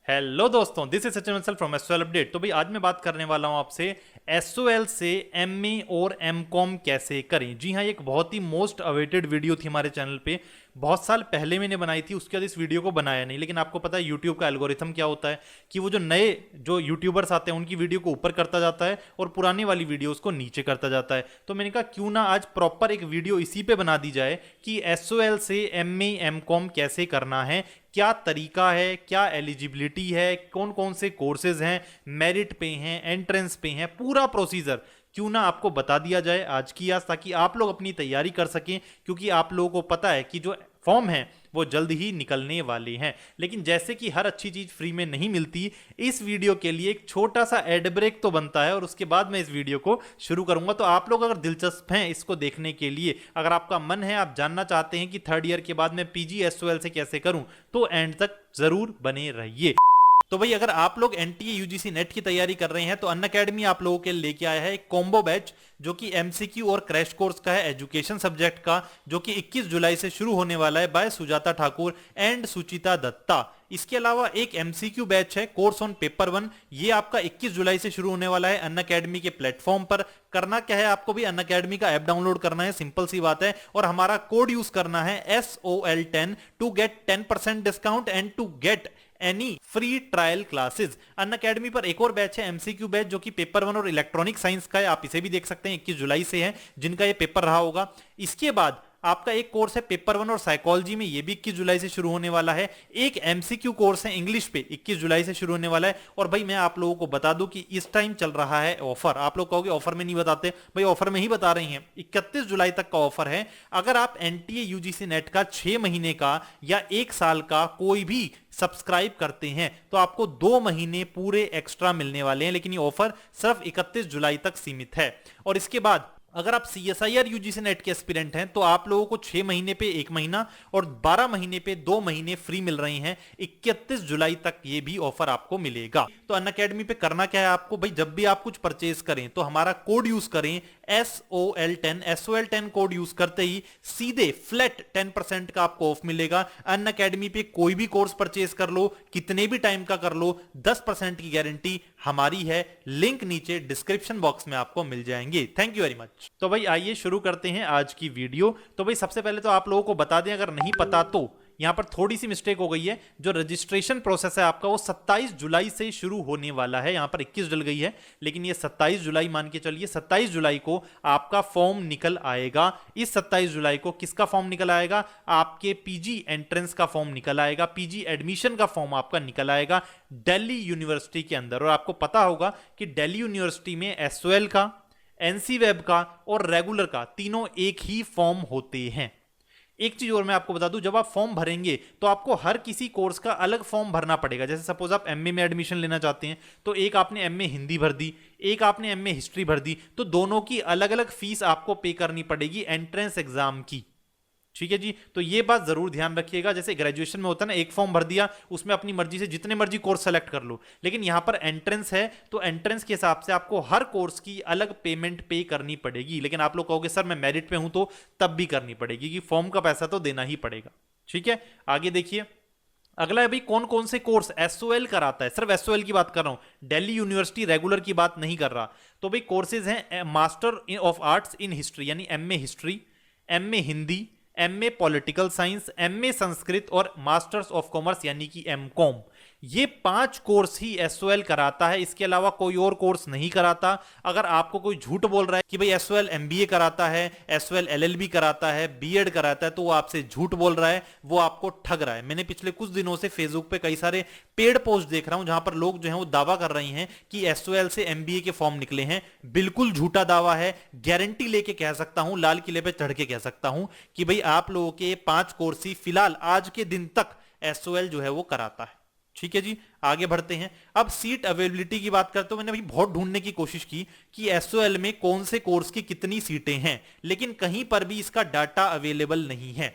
Hello दोस्तों, this is Sachin Bansal from SOL update. तो भाई आज मैं बात करने वाला हूं आपसे एसओएल से एमए और एमकॉम कैसे करें। जी हाँ, ये एक बहुत ही मोस्ट अवेटेड वीडियो थी हमारे चैनल पे। बहुत साल पहले मैंने बनाई थी, उसके बाद इस वीडियो को बनाया नहीं। लेकिन आपको पता है यूट्यूब का एल्गोरिथम क्या होता है कि वो जो नए जो यूट्यूबर्स आते हैं उनकी वीडियो को ऊपर करता जाता है और पुरानी वाली वीडियोस को नीचे करता जाता है। तो मैंने कहा क्यों ना आज प्रॉपर एक वीडियो इसी पे बना दी जाए कि एसओएल से एमए एमकॉम कैसे करना है, क्या तरीका है, क्या एलिजिबिलिटी है, कौन कौन से कोर्सेज हैं, मेरिट पे हैं, एंट्रेंस पे हैं, पूरा प्रोसीजर क्यों ना आपको बता दिया जाए आज की आज, ताकि आप लोग अपनी तैयारी कर सकें। क्योंकि आप लोगों को पता है कि जो फॉर्म है वो जल्द ही निकलने वाले हैं। लेकिन जैसे कि हर अच्छी चीज फ्री में नहीं मिलती, इस वीडियो के लिए एक छोटा सा एड ब्रेक तो बनता है और उसके बाद मैं इस वीडियो को शुरू करूंगा। तो आप लोग अगर दिलचस्प हैं इसको देखने के लिए, अगर आपका मन है, आप जानना चाहते हैं कि थर्ड ईयर के बाद मैं पीजी एसओएल से कैसे करूं, तो एंड तक जरूर बने रहिए। तो भाई अगर आप लोग एनटीए यूजीसी नेट की तैयारी कर रहे हैं तो अनअकैडमी आप लोगों के लिए लेके आया है एक कॉम्बो बैच जो कि एमसीक्यू और क्रैश कोर्स का है एजुकेशन सब्जेक्ट का, जो कि 21 जुलाई से शुरू होने वाला है बाय सुजाता ठाकुर एंड सुचिता दत्ता। इसके अलावा एक एमसीक्यू बैच है कोर्स ऑन पेपर 1, ये आपका 21 जुलाई से शुरू होने वाला है अनअकैडमी के प्लेटफॉर्म पर। करना क्या है, आपको भी अनअकैडमी का ऐप डाउनलोड करना है, सिंपल सी बात है, और हमारा कोड यूज करना है SOL10 to get 10% discount and to get any free trial classes. Unacademy पर एक और बैच है एमसीक्यू बैच जो कि पेपर 1 और इलेक्ट्रॉनिक साइंस का है, आप इसे भी देख सकते हैं, 21 जुलाई से है जिनका ये पेपर रहा होगा। इसके बाद आपका एक कोर्स है पेपर 1 और साइकोलॉजी में, ये भी 21 जुलाई से शुरू होने वाला है। एक एमसीक्यू कोर्स है इंग्लिश पे, 21 जुलाई से शुरू होने वाला है। और भाई मैं आप लोगों को बता दूं कि इस टाइम चल रहा है ऑफर। आप लोग कहोगे ऑफर में नहीं बताते, भाई ऑफर में ही बता रही हैं। 31 जुलाई तक का ऑफर है। अगर आप एनटीए यूजीसी नेट का 6 महीने का या 1 साल का कोई भी सब्सक्राइब करते हैं तो आपको 2 महीने पूरे एक्स्ट्रा मिलने वाले हैं। लेकिन ये ऑफर सिर्फ 31 जुलाई तक सीमित है। और इसके बाद अगर आप सीएसआईआर यूजीसी नेट के एस्पिरेंट हैं तो आप लोगों को 6 महीने पे 1 महीना और 12 महीने पे 2 महीने फ्री मिल रही हैं। 31 जुलाई तक ये भी ऑफर आपको मिलेगा। तो अनअकैडमी पे करना क्या है आपको, भाई जब भी आप कुछ परचेज करें तो हमारा कोड यूज करें SOL10 कोड यूज करते ही सीधे फ्लैट 10% का आपको ऑफ मिलेगा। अनअकैडमी पे कोई भी कोर्स परचेज कर लो, कितने भी टाइम का कर लो, 10% की गारंटी हमारी है। लिंक नीचे डिस्क्रिप्शन बॉक्स में आपको मिल जाएंगे। Thank you very much. तो भाई आइए शुरू करते हैं आज की वीडियो। तो भाई सबसे पहले तो आप लोगों को बता दें, अगर नहीं पता तो यहां पर थोड़ी सी मिस्टेक हो गई है। जो रजिस्ट्रेशन प्रोसेस है आपका वो 27 जुलाई से शुरू होने वाला है। यहां पर 21 डल गई है लेकिन ये 27 जुलाई मान के चलिए। 27 जुलाई को आपका फॉर्म निकल आएगा। इस 27 जुलाई को किसका फॉर्म निकल आएगा, आपके पीजी एंट्रेंस का फॉर्म निकल आएगा, पीजी एडमिशन का फॉर्म आपका निकल आएगा दिल्ली यूनिवर्सिटी के अंदर। और आपको पता होगा कि दिल्ली यूनिवर्सिटी में एसओएल का, एनसी वेब का और रेगुलर का तीनों एक ही फॉर्म होते हैं। एक चीज और मैं आपको बता दूं, जब आप फॉर्म भरेंगे तो आपको हर किसी कोर्स का अलग फॉर्म भरना पड़ेगा। जैसे सपोज आप एमए में एडमिशन लेना चाहते हैं तो एक आपने एमए हिंदी भर दी, एक आपने एमए हिस्ट्री भर दी, तो दोनों की अलग अलग फीस आपको पे करनी पड़ेगी एंट्रेंस एग्जाम की। ठीक है जी, तो ये बात जरूर ध्यान रखिएगा। जैसे ग्रेजुएशन में होता है ना, एक फॉर्म भर दिया, उसमें अपनी मर्जी से जितने मर्जी कोर्स सेलेक्ट कर लो। लेकिन यहां पर एंट्रेंस है तो एंट्रेंस के हिसाब से आपको हर कोर्स की अलग पेमेंट पे करनी पड़ेगी। लेकिन आप लोग कहोगे सर मैं मेरिट पे हूं तो तब भी करनी पड़ेगी, कि फॉर्म का पैसा तो देना ही पड़ेगा। ठीक है, आगे देखिए। अगला है भाई कौन कौन से कोर्स एसओएल कराता है। सिर्फ एसओएल की बात कर रहा हूं, दिल्ली यूनिवर्सिटी रेगुलर की बात नहीं कर रहा। तो भाई कोर्सेज हैं master of arts in history यानी MA history, MA Hindi, MA political science, MA Sanskrit और मास्टर्स ऑफ कॉमर्स यानी कि एमकॉम। ये 5 कोर्स ही एसओएल कराता है, इसके अलावा कोई और कोर्स नहीं कराता। अगर आपको कोई झूठ बोल रहा है कि भाई एसओएल एमबीए कराता है, एसओएल एलएलबी कराता है, बीएड कराता है, तो वो आपसे झूठ बोल रहा है, वो आपको ठग रहा है। मैंने पिछले कुछ दिनों से फेसबुक पे कई सारे पेड पोस्ट देख रहा हूं जहां पर लोग जो हैं वो दावा कर रहे हैं कि एसओएल से एमबीए के फॉर्म निकले हैं। बिल्कुल झूठा दावा है, गारंटी लेके कह सकता हूं, लाल किले पे चढ़ के कह सकता हूं कि भाई आप लोगों के 5 कोर्स ही फिलहाल आज के दिन तक एसओएल जो है वो कराता है। ठीक है जी, आगे बढ़ते हैं। अब सीट अवेलेबिलिटी की बात करते हो, मैंने भाई बहुत ढूंढने की कोशिश की कि एसओएल में कौन से कोर्स की कितनी सीटें हैं, लेकिन कहीं पर भी इसका डाटा अवेलेबल नहीं है।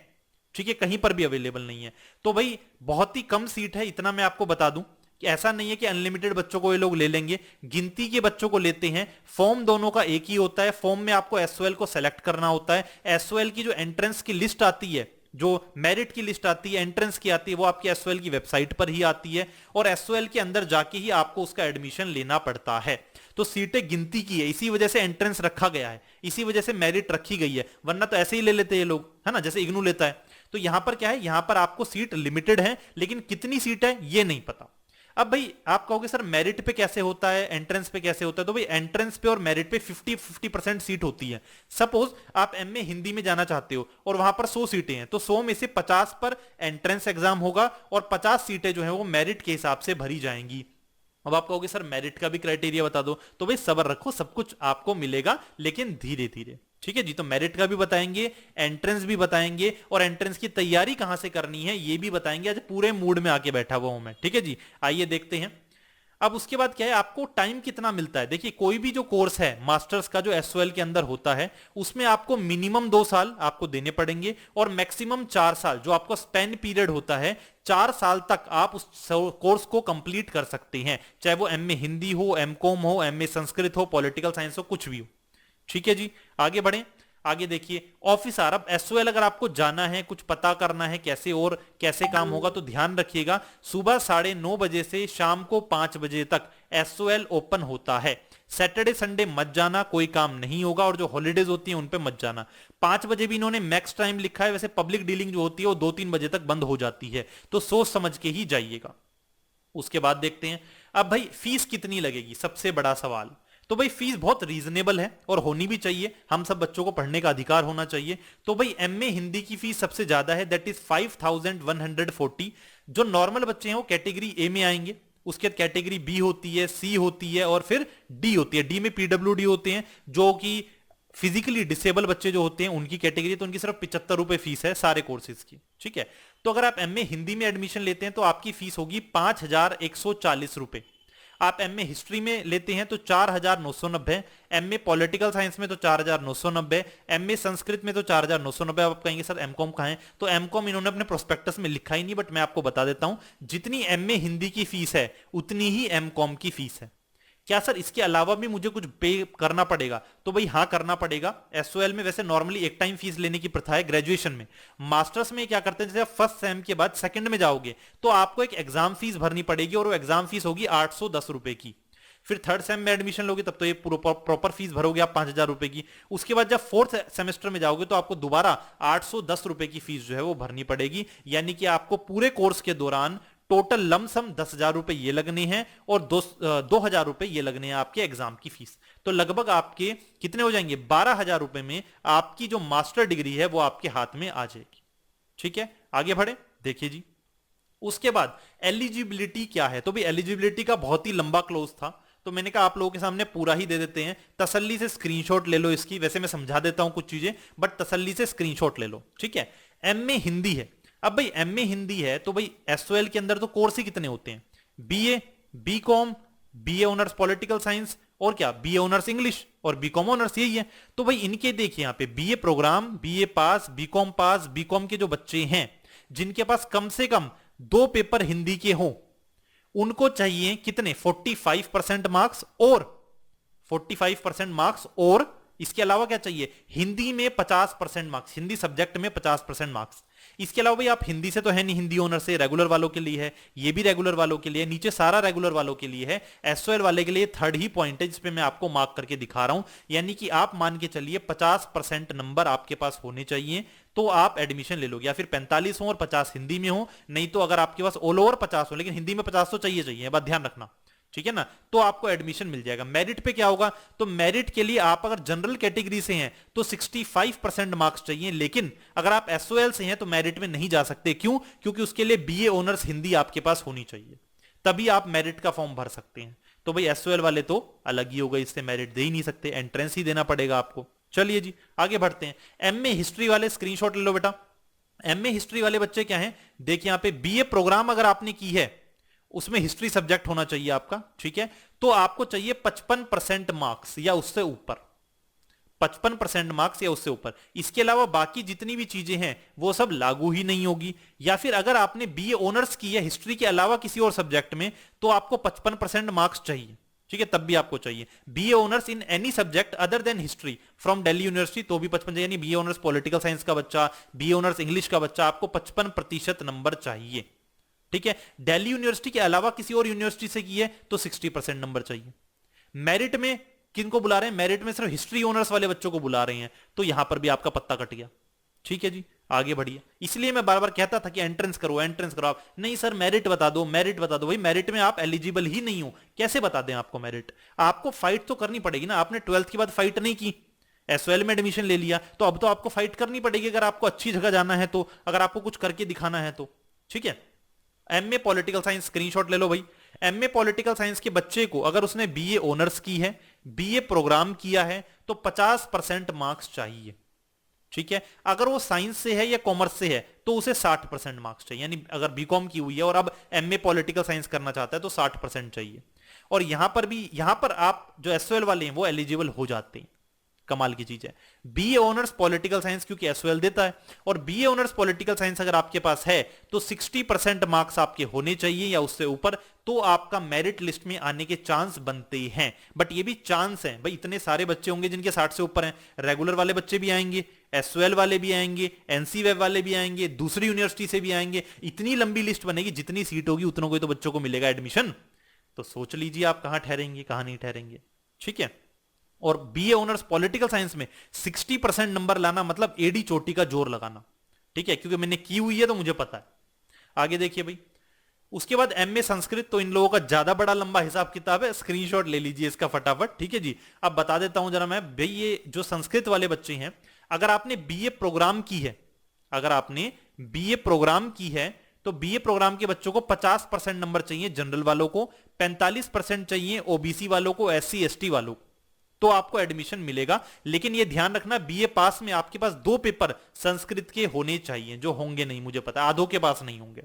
ठीक है, कहीं पर भी अवेलेबल नहीं है। तो भाई बहुत ही कम सीट है, इतना मैं आपको बता दूं कि ऐसा नहीं है कि अनलिमिटेड बच्चों को ये लोग ले लेंगे, गिनती के बच्चों को लेते हैं। फॉर्म दोनों का एक ही होता है, फॉर्म में आपको एसओएल को सेलेक्ट करना होता है। एसओएल की जो एंट्रेंस की लिस्ट आती है जो मेरिट की लिस्ट आती है, एंट्रेंस की आती है, वो आपकी एसओएल की वेबसाइट पर ही आती है और एसओएल के अंदर जाके ही आपको उसका एडमिशन लेना पड़ता है। तो सीटें गिनती की है, इसी वजह से एंट्रेंस रखा गया है, इसी वजह से मेरिट रखी गई है, वरना तो ऐसे ही ले लेते ये लोग, है ना, जैसे इग्नू लेता है। तो यहां पर क्या है, यहां पर आपको सीट लिमिटेड है, लेकिन कितनी सीट है ये नहीं पता। अब भाई आप कहोगे सर मेरिट पे कैसे होता है, एंट्रेंस पे कैसे होता है? तो भाई एंट्रेंस पे और मेरिट पे 50-50% सीट होती है। सपोज आप एमए हिंदी में जाना चाहते हो और वहां पर 100 सीटें हैं, तो 100 में से 50 पर एंट्रेंस एग्जाम होगा और 50 सीटें जो है वो मेरिट के हिसाब से भरी जाएंगी। अब आप कहोगे सर मेरिट का भी क्राइटेरिया बता दो, तो भाई सब्र रखो, सब कुछ आपको मिलेगा लेकिन धीरे धीरे, ठीक है जी। तो मेरिट का भी बताएंगे, एंट्रेंस भी बताएंगे और एंट्रेंस की तैयारी कहां से करनी है ये भी बताएंगे। आज पूरे मूड में आके बैठा हुआ हूं मैं, ठीक है जी। आइए देखते हैं। अब उसके बाद क्या है, आपको टाइम कितना मिलता है। देखिए कोई भी जो कोर्स है मास्टर्स का जो एसओएल के अंदर होता है, उसमें आपको मिनिमम 2 साल आपको देने पड़ेंगे और मैक्सिमम 4 साल जो आपको स्पेन पीरियड होता है, 4 साल तक आप उस कोर्स को कंप्लीट कर सकते हैं, चाहे वो एमए हिंदी हो, एमकॉम हो, एमए संस्कृत हो, पॉलिटिकल साइंस हो, कुछ भी हो, ठीक है जी। आगे बढ़ें। आगे देखिए ऑफिसर, अब एसओएल अगर आपको जाना है, कुछ पता करना है कैसे और कैसे काम होगा, तो ध्यान रखिएगा सुबह 9:30 बजे से शाम को 5 बजे तक एसओएल ओपन होता है। सैटरडे संडे मत जाना, कोई काम नहीं होगा, और जो हॉलीडेज होती हैं उन पे मत जाना। 5 बजे भी इन्होंने मैक्स टाइम लिखा है, वैसे पब्लिक डीलिंग जो होती है वो 2-3 बजे तक बंद हो जाती है, तो सोच समझ के ही जाइएगा। उसके बाद देखते हैं अब भाई फीस कितनी लगेगी, सबसे बड़ा सवाल। तो भाई फीस बहुत रीजनेबल है और होनी भी चाहिए, हम सब बच्चों को पढ़ने का अधिकार होना चाहिए। तो भाई एमए हिंदी की फीस सबसे ज्यादा है, दैट इज 5140। जो नॉर्मल बच्चे हैं वो कैटेगरी ए में आएंगे, उसके बाद कैटेगरी बी होती है, सी होती है और फिर डी होती है। डी में पीडब्ल्यूडी होते हैं, जो कि फिजिकली डिसेबल बच्चे जो होते हैं उनकी कैटेगरी, तो उनकी सिर्फ 75 रुपए फीस है सारे कोर्सेज की, ठीक है। तो अगर आप एमए हिंदी में एडमिशन लेते हैं तो आपकी फीस होगी 5140 रुपए। आप एमए हिस्ट्री में लेते हैं तो 4990, एमए पॉलिटिकल साइंस में तो 4990, एमए संस्कृत में तो 4990। आप कहेंगे सर एमकॉम कहाँ है, तो एमकॉम इन्होंने अपने प्रोस्पेक्टस में लिखा ही नहीं, बट मैं आपको बता देता हूं, जितनी एमए हिंदी की फीस है उतनी ही एमकॉम की फीस है। क्या सर इसके अलावा भी मुझे कुछ पे करना पड़ेगा, तो भाई हाँ करना पड़ेगा। एसओएल में वैसे नॉर्मली एक टाइम फीस लेने की प्रथा है ग्रेजुएशन में। मास्टर्स में क्या करते हैं, जैसे फर्स्ट सेम के बाद सेकंड में जाओगे तो आपको एक एग्जाम फीस भरनी पड़ेगी और वो एग्जाम फीस होगी 810 रुपए की। फिर थर्ड सेम में एडमिशन लोगे तब तो ये प्रॉपर फीस भरोगे आप 5000 रुपए की। उसके बाद जब फोर्थ सेमेस्टर में जाओगे तो आपको दोबारा 810 रुपए की फीस जो है वो भरनी पड़ेगी, यानी कि आपको पूरे कोर्स के दौरान टोटल लमसम 10,000 रुपए ये लगने हैं और 2,000 रुपए ये लगने हैं आपके एग्जाम की फीस। तो लगभग आपके कितने हो जाएंगे, 12,000 रुपए में आपकी जो मास्टर डिग्री है वो आपके हाथ में आ जाएगी, ठीक है। आगे बढ़े, देखिए जी। उसके बाद एलिजिबिलिटी क्या है, तो भाई एलिजिबिलिटी का बहुत ही लंबा क्लोज था, तो मैंने कहा आप लोगों के सामने पूरा ही दे देते हैं, तसल्ली से स्क्रीनशॉट ले लो इसकी। वैसे मैं समझा देता हूं कुछ चीजें, बट तसल्ली से स्क्रीनशॉट ले लो, ठीक है। एमए हिंदी है, अब भाई एमए हिंदी है तो भाई एसओएल के अंदर तो कोर्स ही कितने होते हैं, BA, BCom, BA honours political science और क्या बीए ऑनर्स इंग्लिश और बीकॉम ऑनर्स, यही है। तो भाई इनके देखिए यहाँ पे BA programme, BA pass, BCom के जो बच्चे हैं जिनके पास कम से कम 2 पेपर हिंदी के हों, उनको चाहिए कितने, 45% मार्क्स और 45% मार्क्स, और इसके अलावा क्या चाहिए, हिंदी में 50% मार्क्स, हिंदी सब्जेक्ट में 50% मार्क्स। इसके अलावा भाई आप हिंदी से तो है नहीं, हिंदी ऑनर से रेगुलर वालों के लिए है, ये भी रेगुलर वालों के लिए, नीचे सारा रेगुलर वालों के लिए है। एसओएल वाले के लिए थर्ड ही पॉइंट है जिसपे मैं आपको मार्क करके दिखा रहा हूं, यानी कि आप मान के चलिए 50% नंबर आपके पास होने चाहिए तो आप एडमिशन ले लोगे, या फिर 45 हो और 50 हिंदी में हो, नहीं तो अगर आपके पास ऑल ओवर 50 हो लेकिन हिंदी में 50 तो चाहिए, बात ध्यान रखना, ठीक है ना, तो आपको एडमिशन मिल जाएगा। मेरिट पे क्या होगा, तो मेरिट के लिए आप अगर जनरल कैटेगरी से हैं तो 65% मार्क्स चाहिए, लेकिन अगर आप एसओएल से हैं तो मेरिट में नहीं जा सकते। क्यों, क्योंकि उसके लिए बीए ऑनर्स हिंदी आपके पास होनी चाहिए, तभी आप मेरिट का फॉर्म भर सकते हैं। तो भाई एसओएल वाले तो अलग ही हो गए, इससे मेरिट दे ही नहीं सकते, एंट्रेंस ही देना पड़ेगा आपको। चलिए जी आगे बढ़ते हैं। एमए हिस्ट्री वाले स्क्रीनशॉट ले लो बेटा। एमए हिस्ट्री वाले बच्चे क्या हैं, देखिए यहां पे बीए प्रोग्राम अगर आपने की है उसमें हिस्ट्री सब्जेक्ट होना चाहिए आपका, ठीक है, तो आपको चाहिए 55% मार्क्स या उससे ऊपर, 55% मार्क्स या उससे ऊपर। इसके अलावा बाकी जितनी भी चीजें हैं वो सब लागू ही नहीं होगी। या फिर अगर आपने बीए ऑनर्स की है हिस्ट्री के अलावा किसी और सब्जेक्ट में तो आपको 55% मार्क्स चाहिए, ठीक है, तब भी आपको चाहिए। BA honours in any subject other than history from Delhi university, तो भी 55 चाहिए, यानी बीए ऑनर्स पॉलिटिकल साइंस का बच्चा, बीए ऑनर्स इंग्लिश का बच्चा, आपको 55% नंबर चाहिए। ठीक है, दिल्ली यूनिवर्सिटी के अलावा किसी और यूनिवर्सिटी से की है तो 60% नंबर चाहिए। मेरिट में किनको बुला रहे हैं? मेरिट में सिर्फ हिस्ट्री ऑनर्स वाले बच्चों को बुला रहे हैं, तो यहां पर भी आपका पत्ता कट गया। ठीक है जी, आगे बढ़िए। इसलिए मैं बार बार कहता था कि एंट्रेंस करो, एंट्रेंस करो। आप नहीं सर मेरिट बता दो, मेरिट बता दो। भाई मेरिट में आप एलिजिबल ही नहीं हो, कैसे बता दें आपको मेरिट? आपको फाइट तो करनी पड़ेगी ना। आपने 12th के बाद फाइट नहीं की, एसओएल में एडमिशन ले लिया, तो अब तो आपको फाइट करनी पड़ेगी अगर आपको अच्छी जगह जाना है तो, अगर आपको कुछ करके दिखाना है तो। ठीक है, एमए पॉलिटिकल साइंस स्क्रीनशॉट ले लो भाई। एमए पॉलिटिकल साइंस के बच्चे को अगर उसने बीए ऑनर्स की है, बीए प्रोग्राम किया है, तो 50% मार्क्स चाहिए। ठीक है, अगर वो साइंस से है या कॉमर्स से है तो उसे 60% मार्क्स चाहिए। यानी अगर बीकॉम की हुई है और अब एमए पॉलिटिकल साइंस करना चाहता है तो 60% चाहिए। और यहां पर भी, यहां पर आप जो एसओएल वाले हैं वो एलिजिबल हो जाते हैं। कमाल की चीज है। बीए ऑनर्स पॉलिटिकल साइंस क्योंकि एसओएल देता है, और बीए ऑनर्स पॉलिटिकल साइंस अगर आपके पास है तो 60% मार्क्स आपके होने चाहिए या उससे ऊपर, तो आपका मेरिट लिस्ट में आने के चांस बनते हैं। बट ये भी चांस है भाई, इतने सारे बच्चे होंगे जिनके 60 से ऊपर हैं। रेगुलर वाले बच्चे भी आएंगे, एसओएल वाले भी आएंगे, एनसी वेब वाले भी आएंगे, दूसरी यूनिवर्सिटी से भी आएंगे। इतनी लंबी लिस्ट बनेगी, जितनी सीट होगी उतनों को तो बच्चों को मिलेगा एडमिशन। तो सोच लीजिए आप कहां ठहरेंगे, कहां नहीं ठहरेंगे। ठीक है, और बीए ऑनर्स पॉलिटिकल साइंस में 60% नंबर लाना मतलब एडी चोटी का जोर लगाना। ठीक है, क्योंकि मैंने की हुई है तो मुझे पता है। आगे देखिए भाई, उसके बाद एमए संस्कृत, तो इन लोगों का ज्यादा बड़ा लंबा हिसाब किताब है, स्क्रीनशॉट ले लीजिए इसका फटाफट। ठीक है जी, अब बता देता हूं जरा मैं भाई, ये जो संस्कृत वाले बच्चे हैं, अगर आपने बीए प्रोग्राम की है, अगर आपने बीए प्रोग्राम की है तो बीए प्रोग्राम के बच्चों को 50% नंबर चाहिए, जनरल वालों को 45% चाहिए, ओबीसी वालों को, एससी एसटी वालों को, तो आपको एडमिशन मिलेगा। लेकिन यह ध्यान रखना, बीए पास में आपके पास 2 पेपर संस्कृत के होने चाहिए, जो होंगे नहीं मुझे पता, आधों के पास नहीं होंगे।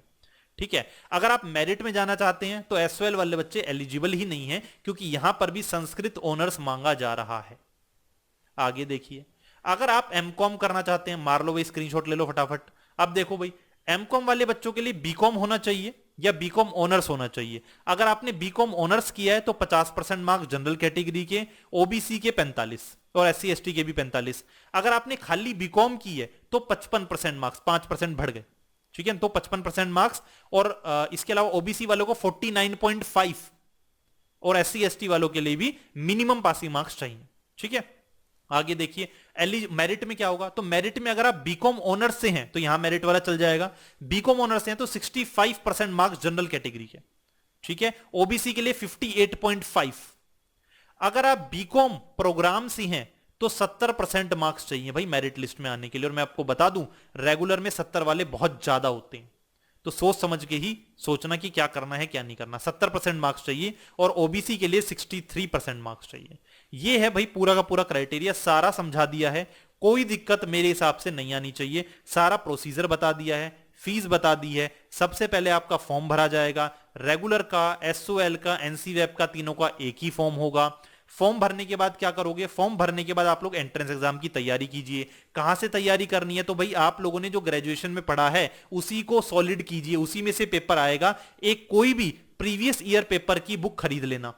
ठीक है, अगर आप मेरिट में जाना चाहते हैं तो एसओएल वाले बच्चे एलिजिबल ही नहीं है, क्योंकि यहां पर भी संस्कृत ऑनर्स मांगा जा रहा है। आगे देखिए, अगर आप एमकॉम करना चाहते हैं, मार लो भाई स्क्रीनशॉट ले लो फटाफट। अब देखो भाई, एमकॉम वाले बच्चों के लिए बीकॉम होना चाहिए या बीकॉम ऑनर्स होना चाहिए। अगर आपने बीकॉम ऑनर्स किया है तो 50% मार्क्स जनरल कैटेगरी के, ओबीसी के 45 और एससी एसटी के भी 45। अगर आपने खाली बीकॉम की है तो 55% मार्क्स, 5% बढ़ गए। ठीक है, तो 55% मार्क्स, और इसके अलावा ओबीसी वालों को 49.5 और एससी एसटी वालों के लिए भी मिनिमम पासिंग मार्क्स चाहिए। ठीक है, आगे देखिए, मेरिट में क्या होगा? तो मेरिट में अगर आप बीकॉम ऑनर्स से हैं तो यहां मेरिट वाला चल जाएगा। बीकॉम ऑनर्स से हैं तो 65% मार्क्स जनरल कैटेगरी के। ठीक है, ओबीसी के लिए 58.5। अगर आप बीकॉम प्रोग्राम से हैं तो 70% मार्क्स चाहिए भाई मेरिट लिस्ट में आने के लिए। और मैं आपको बता दूं, रेगुलर में 70 वाले बहुत ज्यादा होते हैं, तो सोच समझ के ही सोचना कि क्या करना है क्या नहीं करना। 70% मार्क्स चाहिए, और ओबीसी के लिए 63% मार्क्स चाहिए। ये है भाई पूरा का पूरा क्राइटेरिया, सारा समझा दिया है, कोई दिक्कत मेरे हिसाब से नहीं आनी चाहिए। सारा प्रोसीजर बता दिया है, फीस बता दी है। सबसे पहले आपका फॉर्म भरा जाएगा, रेगुलर का, एसओएल का, एनसी वेब का, तीनों का एक ही फॉर्म होगा। फॉर्म भरने के बाद क्या करोगे? फॉर्म भरने के बाद आप लोग एंट्रेंस एग्जाम की तैयारी कीजिए। कहां से तैयारी करनी है? तो भाई आप लोगों ने जो ग्रेजुएशन में पढ़ा है उसी को सॉलिड कीजिए, उसी में से पेपर आएगा। एक कोई भी प्रीवियस ईयर पेपर की बुक खरीद लेना।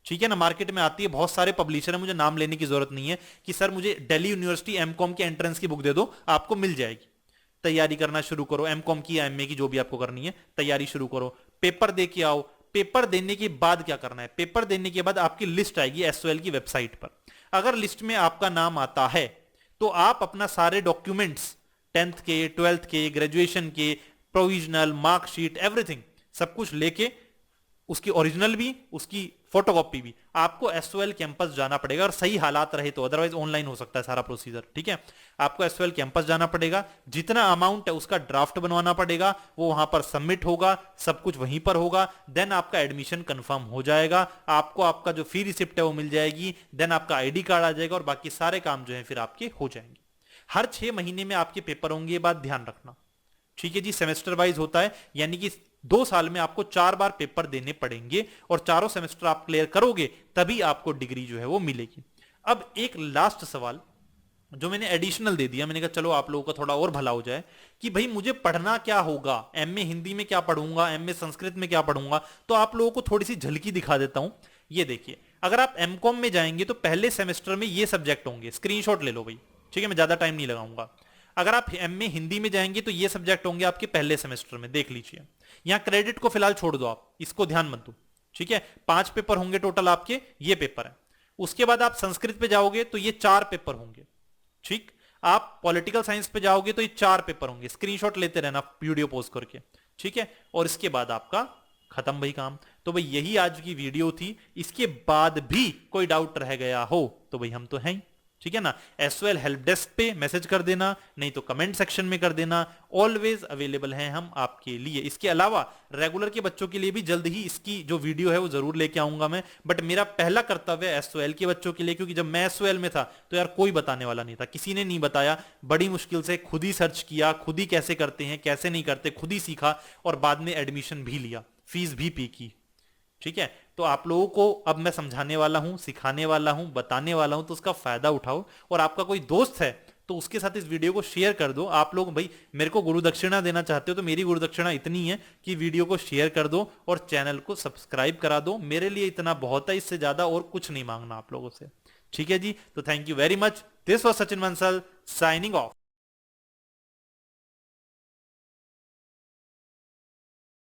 ठीक है ना, मार्केट में आती है, बहुत सारे पब्लिशर है, मुझे नाम लेने की जरूरत नहीं है कि सर मुझे दिल्ली यूनिवर्सिटी एमकॉम के एंट्रेंस की बुक दे दो, आपको मिल जाएगी। तैयारी करना शुरू करो, एमकॉम की या एमए की, जो भी आपको करनी है तैयारी शुरू करो। पेपर दे के आओ। पेपर देने के बाद क्या करना है? पेपर देने के बाद आपकी लिस्ट आएगी एसओएल की वेबसाइट पर। अगर लिस्ट में आपका नाम आता है तो आप अपना सारे डॉक्यूमेंट्स, 10th के, 12th के, ग्रेजुएशन के, प्रोविजनल, मार्कशीट, एवरीथिंग, सब कुछ लेके, उसकी ओरिजिनल भी, उसकी फोटोकॉपी भी, आपको एसओएल कैंपस जाना पड़ेगा। और सही हालात रहे तो, अदरवाइज ऑनलाइन हो सकता है सारा प्रोसीजर। ठीक है, आपको एसओएल कैंपस जाना पड़ेगा, जितना अमाउंट है उसका ड्राफ्ट बनवाना पड़ेगा, वो वहां पर सबमिट होगा, सब कुछ वहीं पर होगा। देन आपका एडमिशन कंफर्म हो जाएगा, आपको आपका जो फी रिसिप्ट है वो मिल जाएगी, देन आपका आईडी कार्ड आ जाएगा, और बाकी सारे काम जो है फिर आपके हो जाएंगे। हर 6 महीने में आपके पेपर होंगे, ये बात ध्यान रखना। ठीक है जी, सेमेस्टर वाइज होता है, यानी कि 2 साल में आपको 4 बार पेपर देने पड़ेंगे, और चारों सेमेस्टर आप क्लियर करोगे तभी आपको डिग्री जो है वो मिलेगी। अब एक लास्ट सवाल जो मैंने एडिशनल दे दिया, मैंने कहा चलो आप लोगों का थोड़ा और भला हो जाए, कि भाई मुझे पढ़ना क्या होगा, एमए हिंदी में क्या पढ़ूंगा, एमए संस्कृत में क्या पढ़ूंगा, तो आप लोगों को थोड़ी सी झलकी दिखा देता हूं। ये देखिए, अगर आप एमकॉम में जाएंगे तो पहले सेमेस्टर में ये सब्जेक्ट होंगे, स्क्रीनशॉट ले लो भाई, ठीक है, मैं ज्यादा टाइम नहीं लगाऊंगा। अगर आप एम में हिंदी में जाएंगे तो ये सब्जेक्ट होंगे आपके पहले सेमेस्टर में, देख लीजिए। यहां क्रेडिट को फिलहाल छोड़ दो, आप इसको ध्यान मत दो, ठीक है। 5 पेपर होंगे टोटल आपके, ये पेपर है। उसके बाद आप संस्कृत पे जाओगे तो ये 4 पेपर होंगे, ठीक। आप पॉलिटिकल साइंस पे जाओगे तो ये 4 पेपर होंगे, स्क्रीनशॉट लेते रहना वीडियो पॉज करके, ठीक है। और इसके बाद आपका खत्म भाई काम। तो भाई यही आज की वीडियो थी। इसके बाद भी कोई डाउट रह गया हो तो भाई हम तो हैं ही, ठीक है ना। SOL हेल्प डेस्क पे मैसेज कर देना, नहीं तो कमेंट सेक्शन में कर देना, ऑलवेज अवेलेबल हैं हम आपके लिए। इसके अलावा रेगुलर के बच्चों के लिए भी जल्द ही इसकी जो वीडियो है वो जरूर लेके आऊंगा मैं, बट मेरा पहला कर्तव्य है SOL के बच्चों के लिए, क्योंकि जब मैं SOL में था तो यार कोई बताने वाला नहीं था, किसी ने नहीं बताया, बड़ी मुश्किल से खुद ही सर्च किया, खुद ही कैसे करते हैं कैसे नहीं करते खुद ही सीखा, और बाद में एडमिशन भी लिया, फीस भी पे की, ठीक है। तो आप लोगों को अब मैं समझाने वाला हूं, सिखाने वाला हूं, बताने वाला हूं, तो उसका फायदा उठाओ। और आपका कोई दोस्त है तो उसके साथ इस वीडियो को शेयर कर दो। आप लोग भाई मेरे को गुरु दक्षिणा देना चाहते हो तो मेरी गुरु दक्षिणा इतनी है कि वीडियो को शेयर कर दो और चैनल को सब्सक्राइब करा दो। मेरे लिए इतना बहुत है, इससे ज्यादा और कुछ नहीं मांगना आप लोगों से, ठीक है जी। तो thank you very much. This was Sachin Bansal signing off.